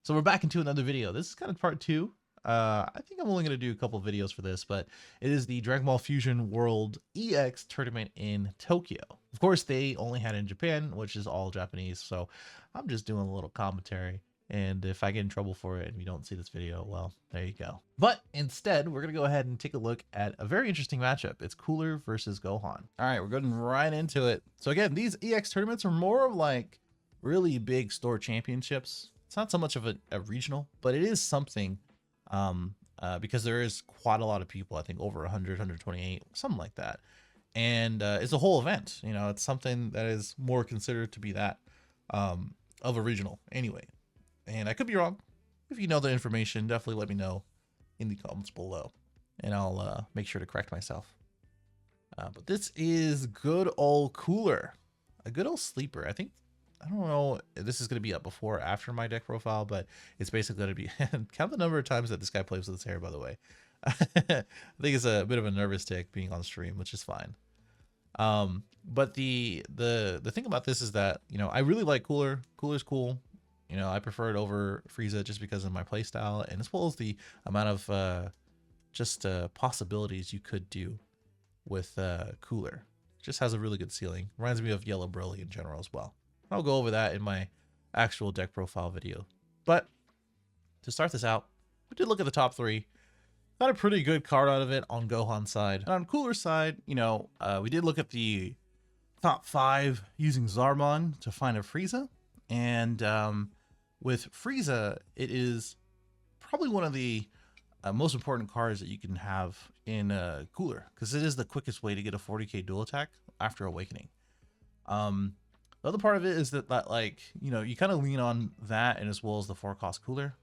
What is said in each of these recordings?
So we're back into another video. This is kind of part two. I think I'm only going to do a couple videos for this, but it is the Dragon Ball Fusion World EX tournament in Tokyo. Of course, they only had it in Japan, which is all Japanese, so I'm just doing a little commentary. And if I get in trouble for it and you don't see this video, well, there you go. But instead, we're going to go ahead and take a look at a very interesting matchup. It's Cooler versus Gohan. All right, we're going right into it. So again, these EX tournaments are more of like really big store championships. It's not so much of a regional, but it is something because there is quite a lot of people. I think over 100, 128, something like that. And it's a whole event. You know, it's something that is more considered to be that of a regional anyway. And I could be wrong. If you know the information, definitely let me know in the comments below, and I'll make sure to correct myself. But this is good old Cooler, a good old sleeper. I don't know if this is going to be up before or after my deck profile, but it's basically going to be count the number of times that this guy plays with his hair, by the way. I think it's a bit of a nervous tick being on stream, which is fine. But the thing about this is that, you know, I really like Cooler. Cooler's cool. You know, I prefer it over Frieza just because of my playstyle, and as well as the amount of possibilities you could do with Cooler. Just has a really good ceiling. Reminds me of Yellow Broly in general as well. I'll go over that in my actual deck profile video. But to start this out, we did look at the top three. Got a pretty good card out of it on Gohan's side. And on Cooler's side, you know, we did look at the top 5 using Zarbon to find a Frieza. And with Frieza, it is probably one of the most important cards that you can have in Cooler, because it is the quickest way to get a 40k dual attack after Awakening. The other part of it is that like, you know, you kind of lean on that, and as well as the 4-cost Cooler.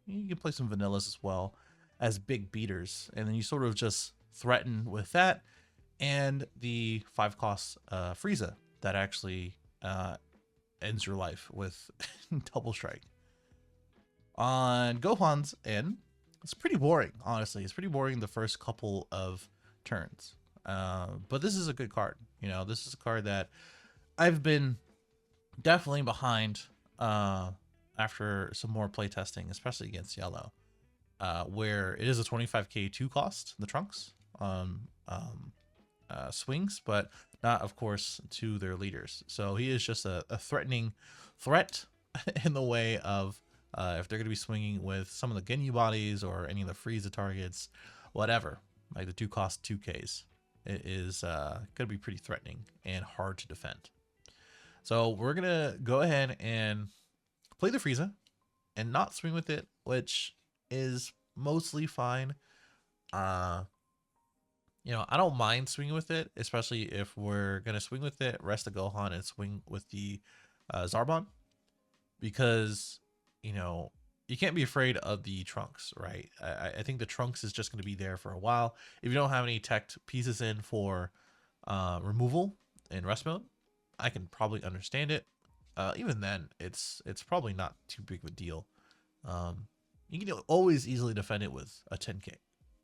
You can play some vanillas as well as big beaters, and then you sort of just threaten with that and the 5-cost Frieza that actually ends your life with double strike. On Gohan's end, it's pretty boring, honestly. It's pretty boring the first couple of turns. But this is a good card. You know, this is a card that I've been definitely behind after some more playtesting, especially against Yellow, where it is a 25k 2-cost, the Trunks on swings, but not, of course, to their leaders. So he is just a threatening threat in the way of if they're going to be swinging with some of the Ginyu bodies or any of the Frieza targets, whatever, like the 2-cost 2Ks. It is going to be pretty threatening and hard to defend. So we're going to go ahead and play the Frieza and not swing with it, which is mostly fine. You know, I don't mind swinging with it, especially if we're going to swing with it, rest the Gohan, and swing with the Zarbon. Because, you know, you can't be afraid of the Trunks, right? I think the Trunks is just going to be there for a while. If you don't have any tech pieces in for removal in rest mode, I can probably understand it. Even then, it's probably not too big of a deal. You can always easily defend it with a 10k.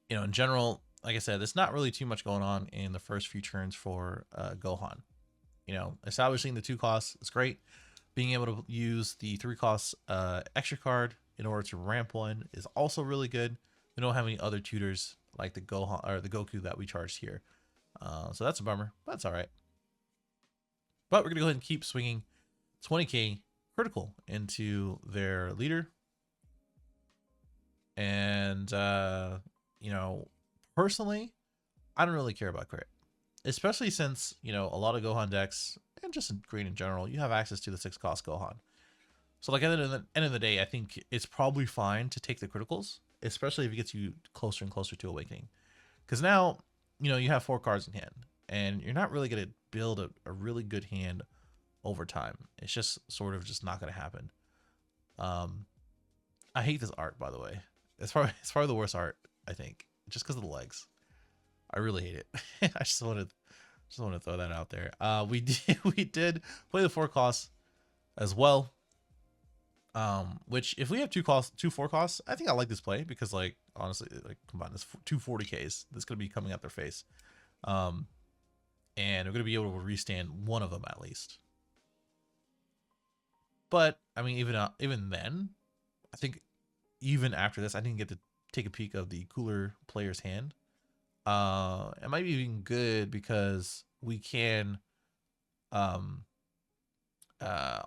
You know, in general, like I said, there's not really too much going on in the first few turns for Gohan. You know, establishing the 2 costs is great. Being able to use the 3 costs extra card in order to ramp one is also really good. We don't have any other tutors like the Gohan or the Goku that we charged here. So that's a bummer, but that's all right. But we're going to go ahead and keep swinging 20k critical into their leader. And, you know, personally, I don't really care about crit, especially since, you know, a lot of Gohan decks and just in green in general, you have access to the 6-cost Gohan. So like at the end of the day, I think it's probably fine to take the criticals, especially if it gets you closer and closer to Awakening. Because now, you know, you have 4 cards in hand, and you're not really going to build a really good hand over time. It's just sort of just not going to happen. I hate this art, by the way. It's probably the worst art, I think, just because of the legs. I really hate it. I just want to throw that out there. We did play the 4 costs as well. Which if we have 2 4 costs, I think I like this play because, like, honestly, like, combine this 2 40Ks that's gonna be coming out their face. And we're gonna be able to restand one of them at least. But I mean, even then, I think even after this, I didn't get to take a peek of the cooler player's hand. It might be even good because we can um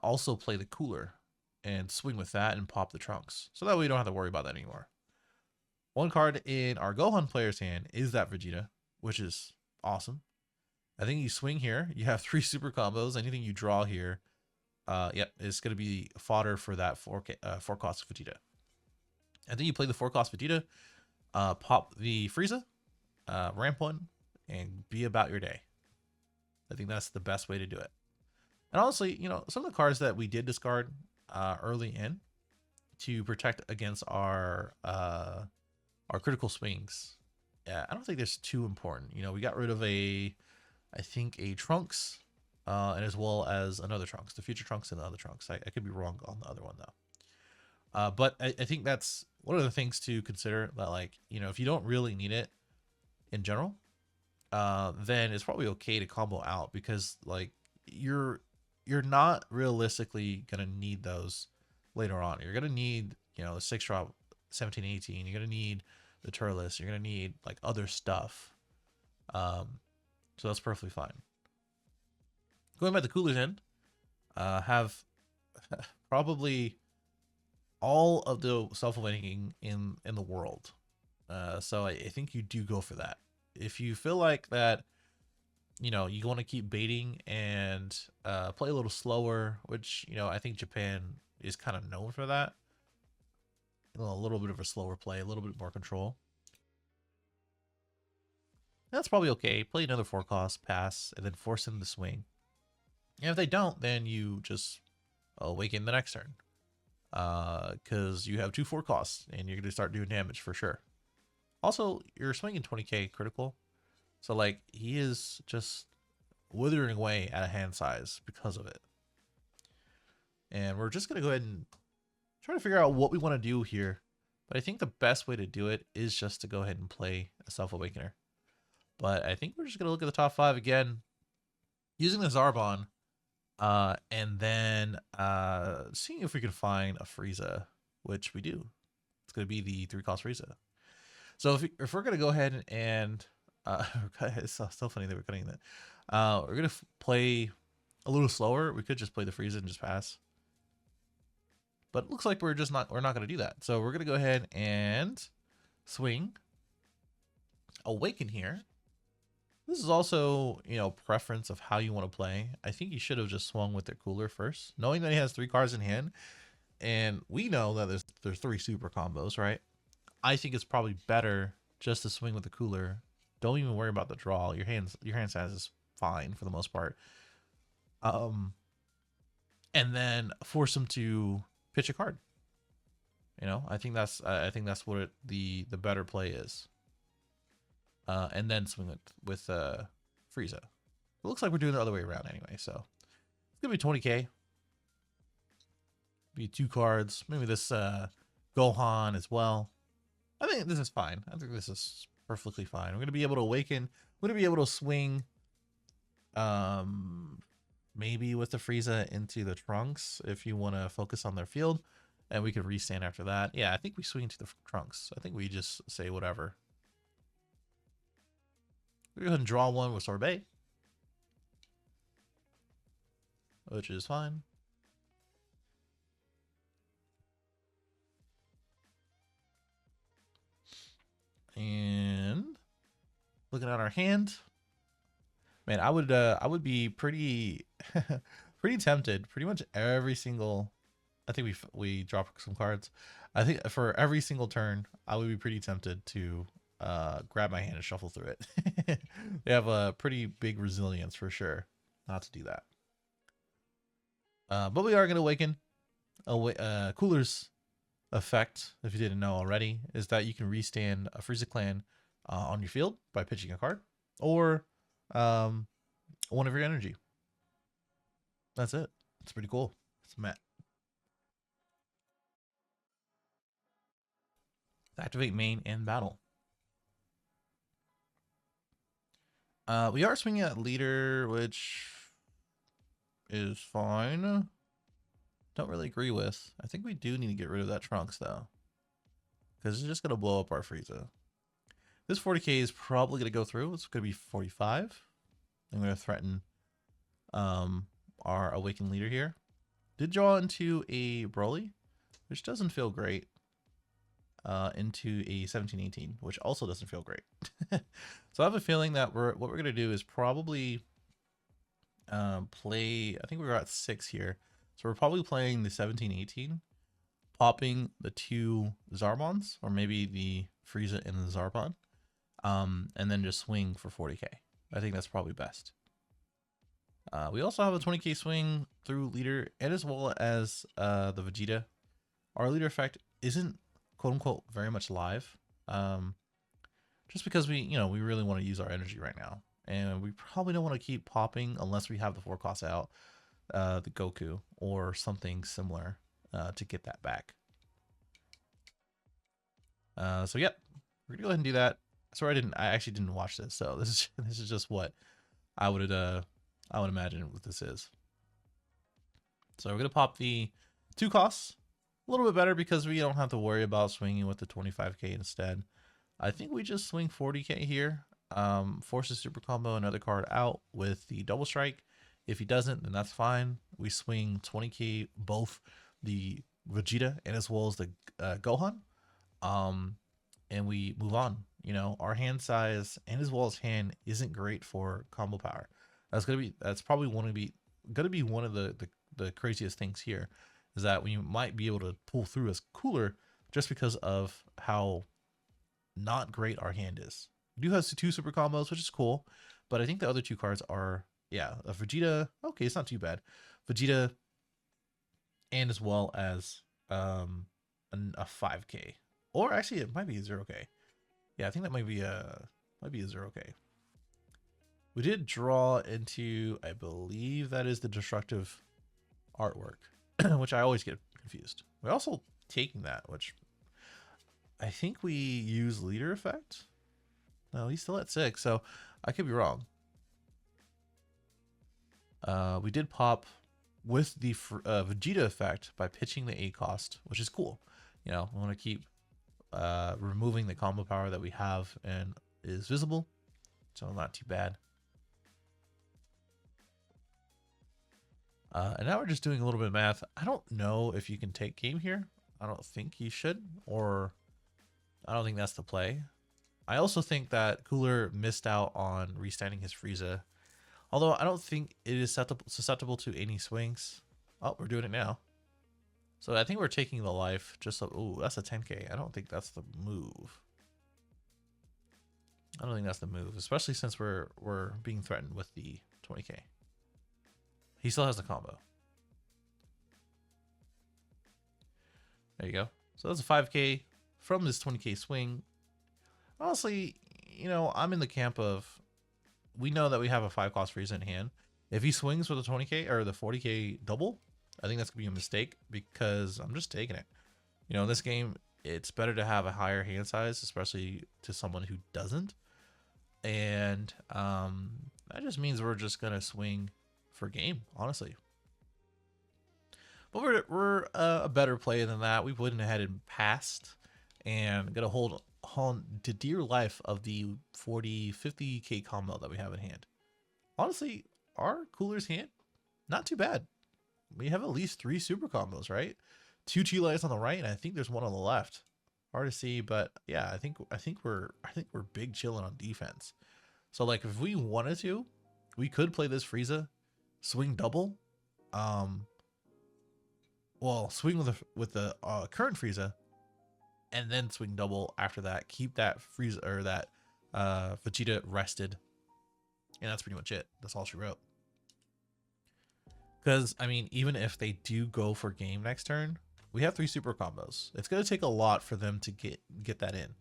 also play the cooler and swing with that and pop the trunks. So that way we don't have to worry about that anymore. One card in our Gohan player's hand is that Vegeta, which is awesome. I think you swing here. You have 3 super combos. Anything you draw here, yep, it's going to be fodder for that 4 cost Vegeta. I think you play the 4 cost Vegeta, pop the Frieza, ramp one, and be about your day. I think that's the best way to do it. And honestly, you know, some of the cards that we did discard early in to protect against our critical swings, yeah, I don't think that's too important. You know, we got rid of I think a Trunks, and as well as another Trunks, the future Trunks and the other Trunks. I could be wrong on the other one though. But I think that's one of the things to consider, that, like, you know, if you don't really need it in general, then it's probably okay to combo out, because like you're not realistically gonna need those later on. You're gonna need, you know, the 6 drop 17, 18. You're gonna need the Turles. You're gonna need like other stuff. So that's perfectly fine. Going back to Cooler's end, have probably all of the self-awakening in the world. So I think you do go for that. If you feel like that, you know, you want to keep baiting and play a little slower, which, you know, I think Japan is kind of known for that. A little bit of a slower play, a little bit more control. That's probably okay. Play another 4 cost, pass, and then force them to swing. And if they don't, then you just awaken the next turn. Because you have 2 4 costs, and you're going to start doing damage for sure. Also, you're swinging 20k critical. So, like, he is just withering away at a hand size because of it. And we're just going to go ahead and try to figure out what we want to do here. But I think the best way to do it is just to go ahead and play a Self-Awakener. But I think we're just going to look at the top 5 again, using the Zarbon, and then seeing if we can find a Frieza, which we do. It's going to be the 3 cost Frieza. So if we're going to go ahead and it's so funny that we're cutting that. We're going to play a little slower. We could just play the Frieza and just pass. But it looks like we're not going to do that. So we're going to go ahead and swing, awaken here. This is also, you know, preference of how you want to play. I think you should have just swung with the cooler first, knowing that he has 3 cards in hand, and we know that there's 3 super combos, right? I think it's probably better just to swing with the cooler. Don't even worry about the draw. Your hand size is fine for the most part. And then force him to pitch a card. You know, I think that's what the better play is. And then swing it with Frieza. It looks like we're doing the other way around anyway, so it's gonna be 20k. Be 2 cards, maybe this Gohan as well. I think this is fine. I think this is perfectly fine. We're gonna be able to awaken. We're gonna be able to swing, maybe with the Frieza into the Trunks if you want to focus on their field, and we could restand after that. Yeah, I think we swing to the Trunks. I think we just say whatever. We're going to draw one with Sorbet, which is fine. And looking at our hand, man, I would be pretty pretty tempted. Pretty much every single, I think we drop some cards. I think for every single turn, I would be pretty tempted to grab my hand and shuffle through it. They have a pretty big resilience for sure not to do that. But we are going to awaken. Cooler's effect, if you didn't know already, is that you can restand a Frieza clan on your field by pitching a card, or one of your energy. That's it. It's pretty cool. It's Matt. Activate main and battle. We are swinging at leader, which is fine. don't really agree with. I think we do need to get rid of that Trunks though, because it's just gonna blow up our Frieza. This 40k is probably gonna go through. It's gonna be 45. I'm gonna threaten our awakened leader here. Did draw into a Broly, which doesn't feel great. Into a 17-18, which also doesn't feel great. So I have a feeling that what we're gonna do is probably play. I think we're at 6 here, so we're probably playing the 17-18, popping the 2 Zarbons, or maybe the Frieza and the Zarbon, and then just swing for 40k. I think that's probably best. We also have a 20k swing through leader, and as well as the Vegeta. Our leader effect isn't quote unquote very much live, just because we really want to use our energy right now, and we probably don't want to keep popping unless we have the 4 costs out, the Goku or something similar to get that back. So yep, we're gonna go ahead and do that. Sorry, I actually didn't watch this, so this is just what I would imagine what this is. So we're gonna pop the 2 costs. A little bit better because we don't have to worry about swinging with the 25k instead. I think we just swing 40k here. Forces super combo another card out with the double strike. If he doesn't, then that's fine. We swing 20k both the Vegeta and as well as the Gohan. And we move on. You know, our hand size and as well as hand isn't great for combo power. That's probably gonna be one of the craziest things here, is that we might be able to pull through as cooler just because of how not great our hand is. We do have 2 super combos, which is cool, but I think the other 2 cards are, yeah, a Vegeta. Okay, it's not too bad. Vegeta, and as well as a 5k, or actually it might be a 0k. Yeah, I think that might be a 0k. We did draw into, I believe that is the destructive artwork, which I always get confused. We're also taking that, which I think we use leader effect. No, he's still at 6, so I could be wrong. We did pop with the Vegeta effect by pitching the 8 cost, which is cool. You know, I want to keep removing the combo power that we have and is visible, so not too bad. And now we're just doing a little bit of math. I don't know if you can take game here. I don't think you should, or I don't think that's the play. I also think that Cooler missed out on restanding his Frieza, although I don't think it is susceptible to any swings. Oh, we're doing it now. So I think we're taking the life. Just so, ooh, that's a 10k. I don't think that's the move. I don't think that's the move, especially since we're being threatened with the 20k. He still has the combo. There you go. So that's a 5k from this 20k swing. Honestly, you know, I'm in the camp of, we know that we have a 5 cost Frieza in hand. If he swings with a 20k or the 40k double, I think that's gonna be a mistake, because I'm just taking it. You know, in this game, it's better to have a higher hand size, especially to someone who doesn't. And that just means we're just gonna swing for game, honestly. But we're a better player than that. We went ahead and passed, and gonna hold on to dear life of the 40-50k combo that we have in hand. Honestly, our Cooler's hand, not too bad. We have at least 3 super combos, right? 2 Chi-Lights on the right, and I think there's 1 on the left. Hard to see, but yeah, I think we're big chilling on defense. So like, if we wanted to, we could play this Frieza, swing double, well, swing with the current Frieza, and then swing double after that. Keep that Frieza or that Vegeta rested, and that's pretty much it. That's all she wrote. Because I mean, even if they do go for game next turn, we have 3 super combos. It's gonna take a lot for them to get that in,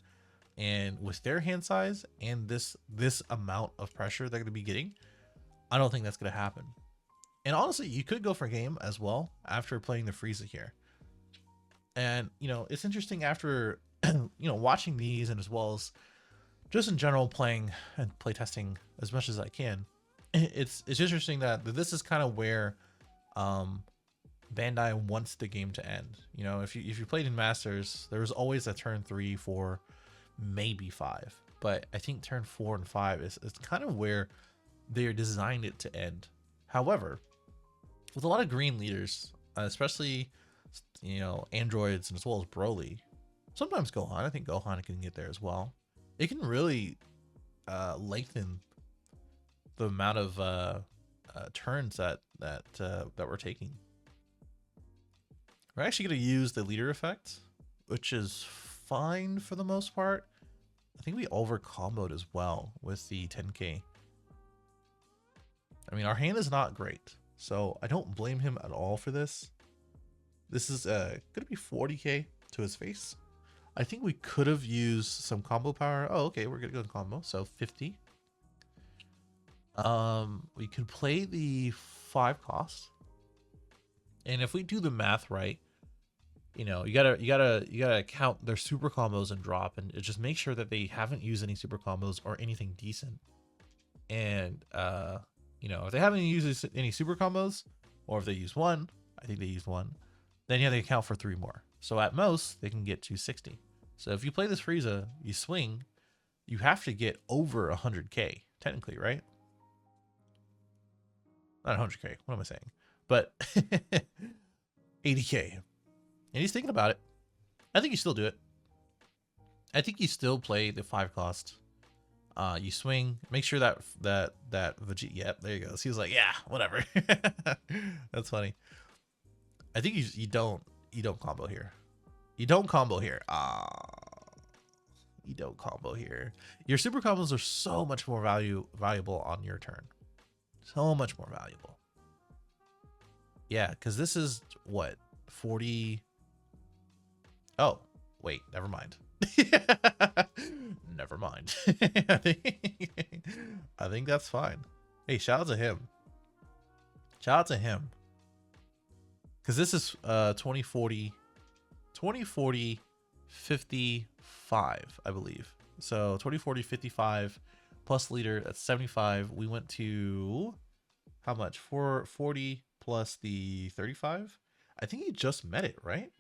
and with their hand size and this amount of pressure they're gonna be getting, I don't think that's gonna happen. And honestly, you could go for game as well after playing the Frieza here. And, you know, it's interesting after, you know, watching these, and as well as just in general playing and playtesting as much as I can. It's interesting that this is kind of where, Bandai wants the game to end. You know, if you played in Masters, there was always a turn 3, 4, maybe 5. But I think turn 4 and 5 is kind of where they're designed it to end. However, with a lot of green leaders, especially, you know, androids and as well as Broly, sometimes Gohan, I think Gohan can get there as well. It can really lengthen the amount of turns that we're taking. We're actually going to use the leader effect, which is fine for the most part. I think we over comboed as well with the 10k. I mean, our hand is not great, so I don't blame him at all for this. This is going to be 40k to his face. I think we could have used some combo power. Oh, okay, we're going to go combo, so 50. We could play the 5 cost. And if we do the math right, you know, you gotta count their super combos and drop, and just make sure that they haven't used any super combos or anything decent. And you know, if they haven't used any super combos, or if they use one, I think they used one, then yeah, they account for 3 more. So at most they can get to 60. So if you play this Frieza, you swing, you have to get over 100k technically, right? Not 100k. What am I saying? But 80k. And he's thinking about it. I think you still do it. I think you still play the 5 cost. You swing. Make sure that Vegeta. Yep, there you go. So he was like, yeah, whatever. That's funny. I think you don't combo here. You don't combo here. You don't combo here. Your super combos are so much more valuable on your turn. So much more valuable. Yeah, because this is what, 40. Oh, wait, never mind. Never mind. I think that's fine. Hey, shout out to him. Shout out to him. Because this is 2040, 55, I believe. So 2040, 55 plus leader, that's 75. We went to how much? 440 plus the 35. I think he just met it, right?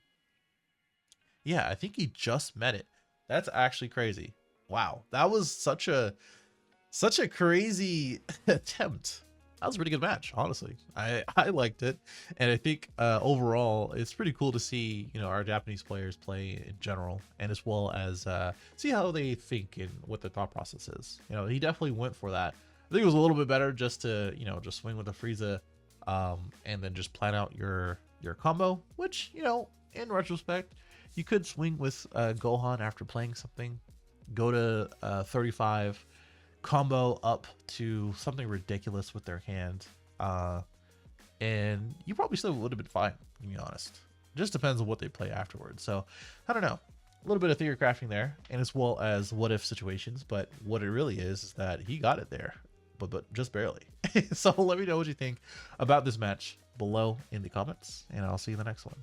Yeah, I think he just met it. That's actually crazy. Wow, that was such a crazy attempt. That was a pretty good match, honestly. I liked it, and I think overall it's pretty cool to see, you know, our Japanese players play in general, and as well as see how they think and what their thought process is. You know, he definitely went for that. I think it was a little bit better just to, you know, just swing with the Frieza, and then just plan out your combo, which, you know, in retrospect, you could swing with Gohan after playing something, go to 35, combo up to something ridiculous with their hand, and you probably still would have been fine, to be honest. It just depends on what they play afterwards. So I don't know, a little bit of theory crafting there, and as well as what if situations, but what it really is that he got it there, but just barely. So let me know what you think about this match below in the comments, and I'll see you in the next one.